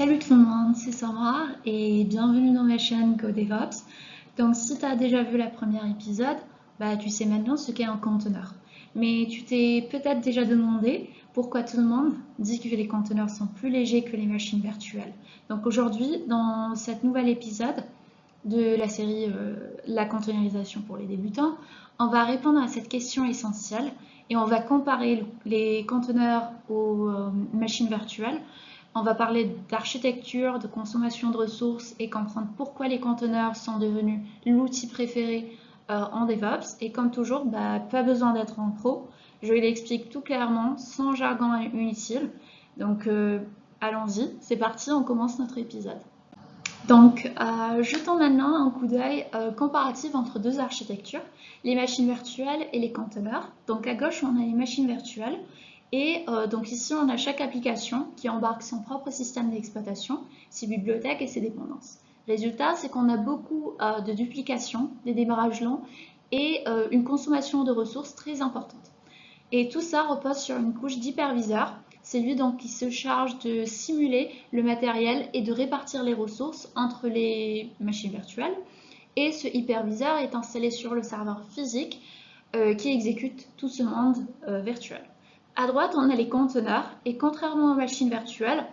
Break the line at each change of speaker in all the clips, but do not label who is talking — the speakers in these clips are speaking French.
Salut tout le monde, c'est Sandra et bienvenue dans ma chaîne GoDevOps. Donc si tu as déjà vu le premier épisode, tu sais maintenant ce qu'est un conteneur. Mais tu t'es peut-être déjà demandé pourquoi tout le monde dit que les conteneurs sont plus légers que les machines virtuelles. Donc aujourd'hui, dans cet nouvel épisode de la série La containerisation pour les débutants, on va répondre à cette question essentielle et on va comparer les conteneurs aux machines virtuelles. On va parler d'architecture, de consommation de ressources et comprendre pourquoi les conteneurs sont devenus l'outil préféré en DevOps. Et comme toujours, pas besoin d'être en pro. Je l'explique tout clairement, sans jargon inutile. Donc allons-y, c'est parti, on commence notre épisode. Donc, jetons maintenant un coup d'œil comparatif entre deux architectures, les machines virtuelles et les conteneurs. Donc à gauche, on a les machines virtuelles. Et donc ici, on a chaque application qui embarque son propre système d'exploitation, ses bibliothèques et ses dépendances. Résultat, c'est qu'on a beaucoup de duplications, des démarrages longs et une consommation de ressources très importante. Et tout ça repose sur une couche d'hyperviseur. C'est lui donc qui se charge de simuler le matériel et de répartir les ressources entre les machines virtuelles. Et ce hyperviseur est installé sur le serveur physique qui exécute tout ce monde virtuel. À droite, on a les conteneurs et contrairement aux machines virtuelles,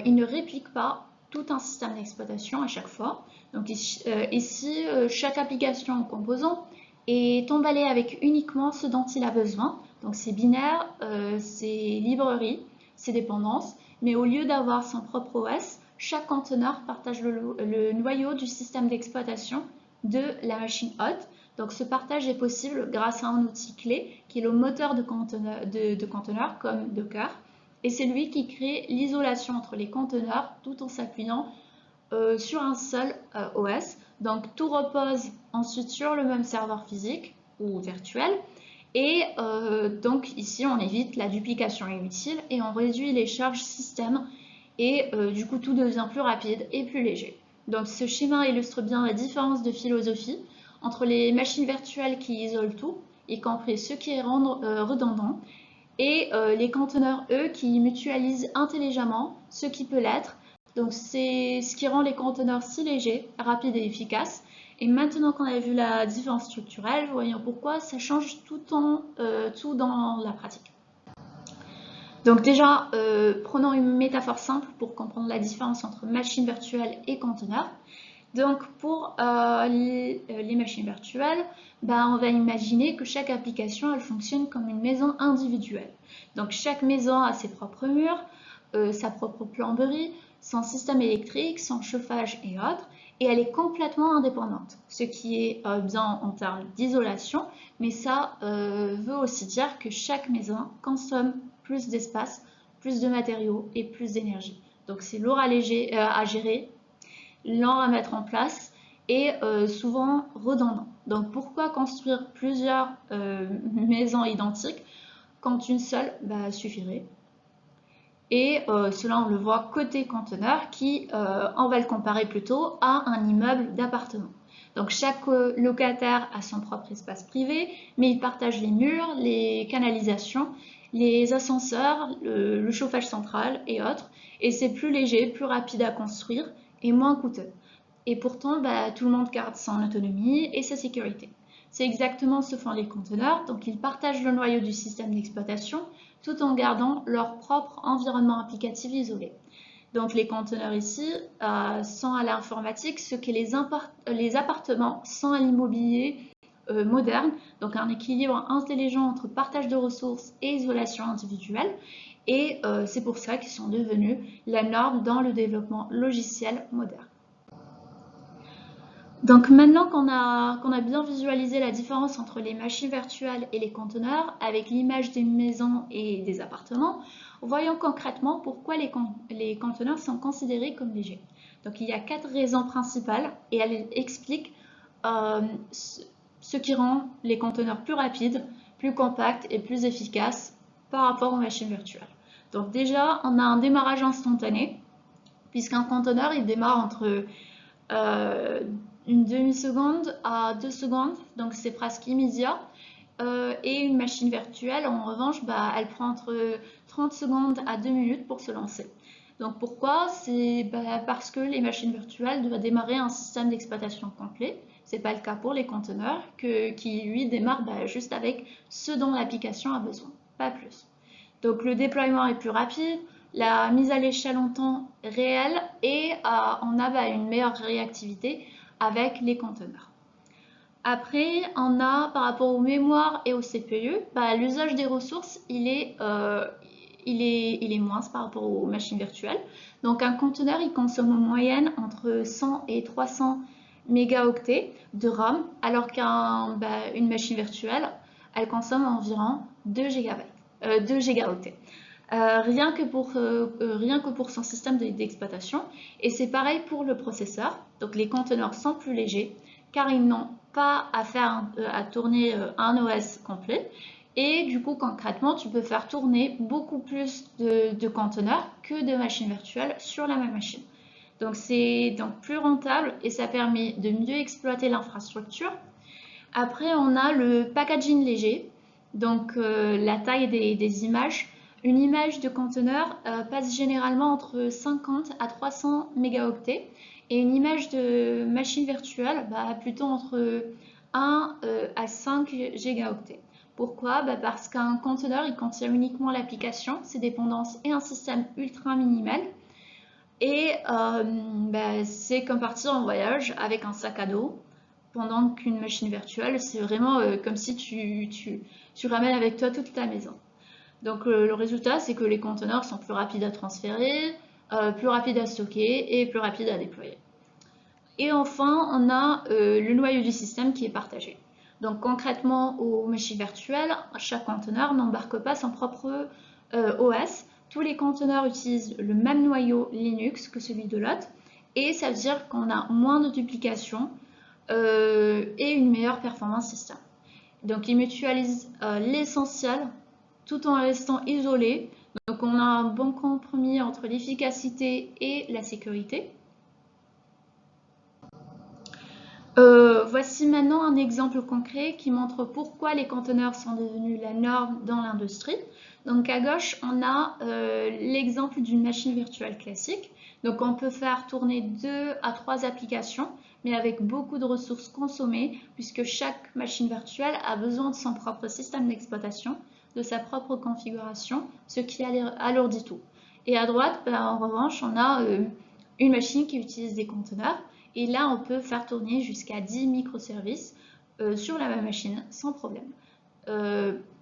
ils ne répliquent pas tout un système d'exploitation à chaque fois. Donc ici, chaque application ou composant est emballé avec uniquement ce dont il a besoin. Donc c'est binaire, c'est librairie, c'est dépendance, mais au lieu d'avoir son propre OS, chaque conteneur partage le noyau du système d'exploitation de la machine hôte. Donc ce partage est possible grâce à un outil clé qui est le moteur de conteneurs comme Docker. Et c'est lui qui crée l'isolation entre les conteneurs tout en s'appuyant sur un seul OS. Donc tout repose ensuite sur le même serveur physique ou virtuel. Et donc ici on évite la duplication inutile et on réduit les charges système et du coup tout devient plus rapide et plus léger. Donc ce schéma illustre bien la différence de philosophie entre les machines virtuelles qui isolent tout, y compris ce qui est redondant, et les conteneurs, eux, qui mutualisent intelligemment ce qui peut l'être. Donc c'est ce qui rend les conteneurs si légers, rapides et efficaces. Et maintenant qu'on a vu la différence structurelle, voyons pourquoi ça change tout dans la pratique. Donc déjà, prenons une métaphore simple pour comprendre la différence entre machine virtuelle et conteneur. Donc pour les machines virtuelles, on va imaginer que chaque application elle fonctionne comme une maison individuelle. Donc chaque maison a ses propres murs, sa propre plomberie, son système électrique, son chauffage et autres, et elle est complètement indépendante, ce qui est bien en termes d'isolation, mais ça veut aussi dire que chaque maison consomme plus d'espace, plus de matériaux et plus d'énergie. Donc c'est lourd à gérer, lent à mettre en place et souvent redondant. Donc pourquoi construire plusieurs maisons identiques quand une seule suffirait? Et cela on le voit côté conteneur qui, on va le comparer plutôt à un immeuble d'appartement. Donc chaque locataire a son propre espace privé, mais il partage les murs, les canalisations, les ascenseurs, le chauffage central et autres. Et c'est plus léger, plus rapide à construire et moins coûteux. Et pourtant, tout le monde garde son autonomie et sa sécurité. C'est exactement ce que font les conteneurs, donc ils partagent le noyau du système d'exploitation tout en gardant leur propre environnement applicatif isolé. Donc les conteneurs ici sont à l'informatique ce que les appartements sont à l'immobilier moderne, donc un équilibre intelligent entre partage de ressources et isolation individuelle. Et c'est pour ça qu'ils sont devenus la norme dans le développement logiciel moderne. Donc maintenant qu'on a bien visualisé la différence entre les machines virtuelles et les conteneurs avec l'image des maisons et des appartements, voyons concrètement pourquoi les conteneurs sont considérés comme légers. Donc il y a 4 raisons principales et elles expliquent ce qui rend les conteneurs plus rapides, plus compacts et plus efficaces par rapport aux machines virtuelles. Donc déjà, on a un démarrage instantané puisqu'un conteneur il démarre entre une demi-seconde à 2 secondes, donc c'est presque immédiat. Et une machine virtuelle, en revanche, elle prend entre 30 secondes à 2 minutes pour se lancer. Donc pourquoi? C'est parce que les machines virtuelles doivent démarrer un système d'exploitation complet. Ce n'est pas le cas pour les conteneurs qui, lui, démarrent juste avec ce dont l'application a besoin, pas plus. Donc le déploiement est plus rapide, la mise à l'échelle en temps réel et on a une meilleure réactivité avec les conteneurs. Après, on a par rapport aux mémoires et au CPU, l'usage des ressources, il est moins par rapport aux machines virtuelles. Donc un conteneur, il consomme en moyenne entre 100 et 300 mégaoctets de RAM, alors qu'une machine virtuelle, elle consomme environ 2 gigaoctets. Rien que pour son système d'exploitation. Et c'est pareil pour le processeur. Donc les conteneurs sont plus légers car ils n'ont pas à tourner un OS complet. Et du coup, concrètement, tu peux faire tourner beaucoup plus de conteneurs que de machines virtuelles sur la même machine. Donc c'est donc plus rentable et ça permet de mieux exploiter l'infrastructure. Après, on a le packaging léger, donc la taille des images. Une image de conteneur passe généralement entre 50 à 300 mégaoctets et une image de machine virtuelle plutôt entre 1 à 5 gigaoctets. Pourquoi? Parce qu'un conteneur, il contient uniquement l'application, ses dépendances et un système ultra minimal. Et c'est comme partir en voyage avec un sac à dos, pendant qu'une machine virtuelle, c'est vraiment comme si tu ramènes avec toi toute ta maison. Donc le résultat, c'est que les conteneurs sont plus rapides à transférer, plus rapides à stocker et plus rapides à déployer. Et enfin, on a le noyau du système qui est partagé. Donc concrètement, aux machines virtuelles, chaque conteneur n'embarque pas son propre OS. Tous les conteneurs utilisent le même noyau Linux que celui de l'autre. Et ça veut dire qu'on a moins de duplication et une meilleure performance système. Donc ils mutualisent l'essentiel tout en restant isolés. Donc on a un bon compromis entre l'efficacité et la sécurité. Voici maintenant un exemple concret qui montre pourquoi les conteneurs sont devenus la norme dans l'industrie. Donc à gauche, on a l'exemple d'une machine virtuelle classique. Donc on peut faire tourner 2 à 3 applications, mais avec beaucoup de ressources consommées, puisque chaque machine virtuelle a besoin de son propre système d'exploitation, de sa propre configuration, ce qui alourdit tout. Et à droite, en revanche, on a une machine qui utilise des conteneurs. Et là, on peut faire tourner jusqu'à 10 microservices sur la même machine sans problème.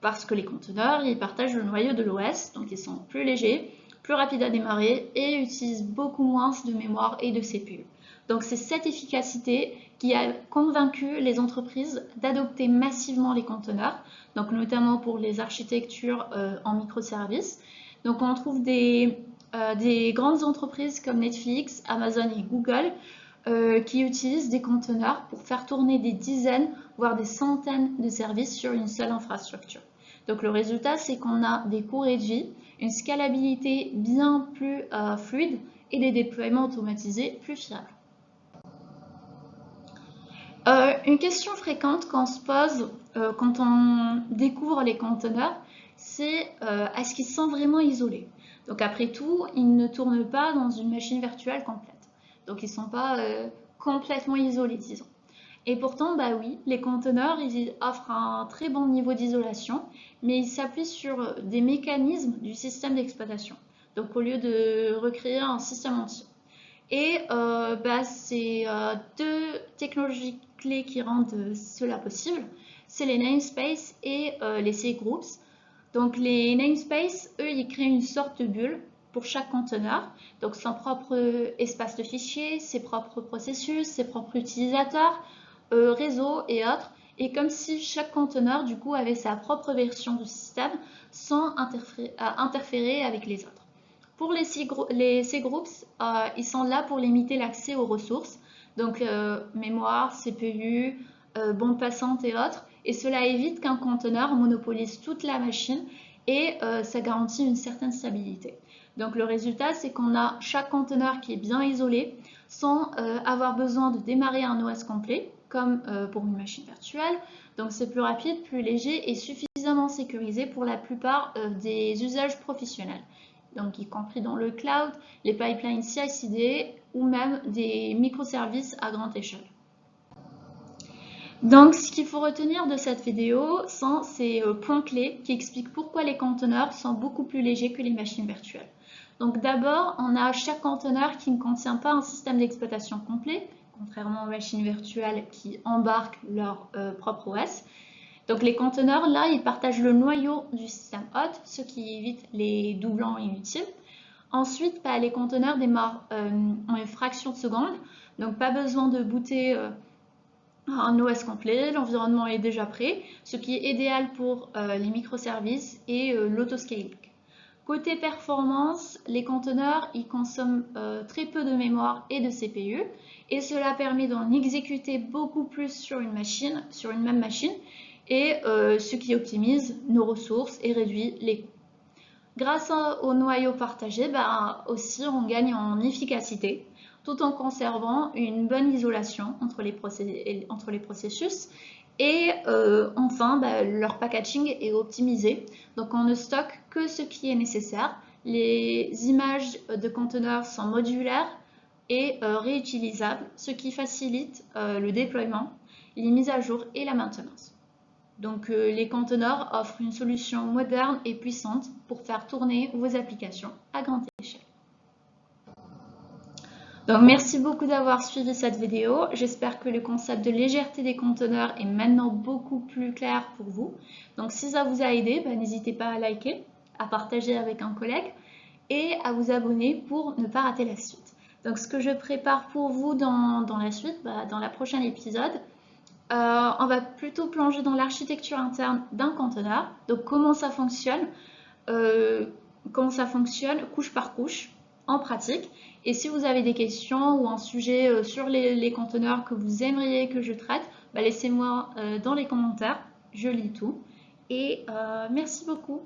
Parce que les conteneurs, ils partagent le noyau de l'OS, donc ils sont plus légers, plus rapides à démarrer et utilisent beaucoup moins de mémoire et de CPU. Donc c'est cette efficacité qui a convaincu les entreprises d'adopter massivement les conteneurs, donc notamment pour les architectures en microservices. Donc on trouve des grandes entreprises comme Netflix, Amazon et Google qui utilisent des conteneurs pour faire tourner des dizaines, voire des centaines de services sur une seule infrastructure. Donc le résultat, c'est qu'on a des coûts réduits, une scalabilité bien plus fluide et des déploiements automatisés plus fiables. Une question fréquente qu'on se pose quand on découvre les conteneurs, c'est est-ce qu'ils sont vraiment isolés? Donc après tout, ils ne tournent pas dans une machine virtuelle complète. Donc ils ne sont pas complètement isolés, disons. Et pourtant, oui, les conteneurs, ils offrent un très bon niveau d'isolation, mais ils s'appuient sur des mécanismes du système d'exploitation. Donc au lieu de recréer un système entier. Et c'est 2 technologies clés qui rendent cela possible. C'est les namespaces et les cgroups. Donc les namespaces, eux, ils créent une sorte de bulle pour chaque conteneur, donc son propre espace de fichiers, ses propres processus, ses propres utilisateurs, réseaux et autres, et comme si chaque conteneur du coup avait sa propre version du système sans interférer avec les autres. Pour les cgroups, ils sont là pour limiter l'accès aux ressources, donc mémoire, CPU, bande passante et autres, et cela évite qu'un conteneur monopolise toute la machine et ça garantit une certaine stabilité. Donc le résultat, c'est qu'on a chaque conteneur qui est bien isolé sans avoir besoin de démarrer un OS complet, comme pour une machine virtuelle. Donc c'est plus rapide, plus léger et suffisamment sécurisé pour la plupart des usages professionnels. donc y compris dans le cloud, les pipelines CI/CD ou même des microservices à grande échelle. Donc, ce qu'il faut retenir de cette vidéo sont ces points clés qui expliquent pourquoi les conteneurs sont beaucoup plus légers que les machines virtuelles. Donc d'abord, on a chaque conteneur qui ne contient pas un système d'exploitation complet, contrairement aux machines virtuelles qui embarquent leur propre OS. Donc les conteneurs, là, ils partagent le noyau du système hôte, ce qui évite les doublons inutiles. Ensuite, les conteneurs démarrent en une fraction de seconde, donc pas besoin de booter un OS complet, l'environnement est déjà prêt, ce qui est idéal pour les microservices et l'autoscaling. Côté performance, les conteneurs ils consomment très peu de mémoire et de CPU et cela permet d'en exécuter beaucoup plus sur une même machine et ce qui optimise nos ressources et réduit les coûts. Grâce au noyau partagé, aussi on gagne en efficacité tout en conservant une bonne isolation entre les processus. Et enfin, leur packaging est optimisé. Donc on ne stocke que ce qui est nécessaire. Les images de conteneurs sont modulaires et réutilisables, ce qui facilite le déploiement, les mises à jour et la maintenance. Donc les conteneurs offrent une solution moderne et puissante pour faire tourner vos applications à grande échelle. Donc merci beaucoup d'avoir suivi cette vidéo. J'espère que le concept de légèreté des conteneurs est maintenant beaucoup plus clair pour vous. Donc si ça vous a aidé, n'hésitez pas à liker, à partager avec un collègue et à vous abonner pour ne pas rater la suite. Donc ce que je prépare pour vous dans la suite, dans la prochaine épisode, on va plutôt plonger dans l'architecture interne d'un conteneur. Donc comment ça fonctionne couche par couche en pratique. Et si vous avez des questions ou un sujet sur les conteneurs que vous aimeriez que je traite, laissez-moi dans les commentaires, je lis tout. Et merci beaucoup.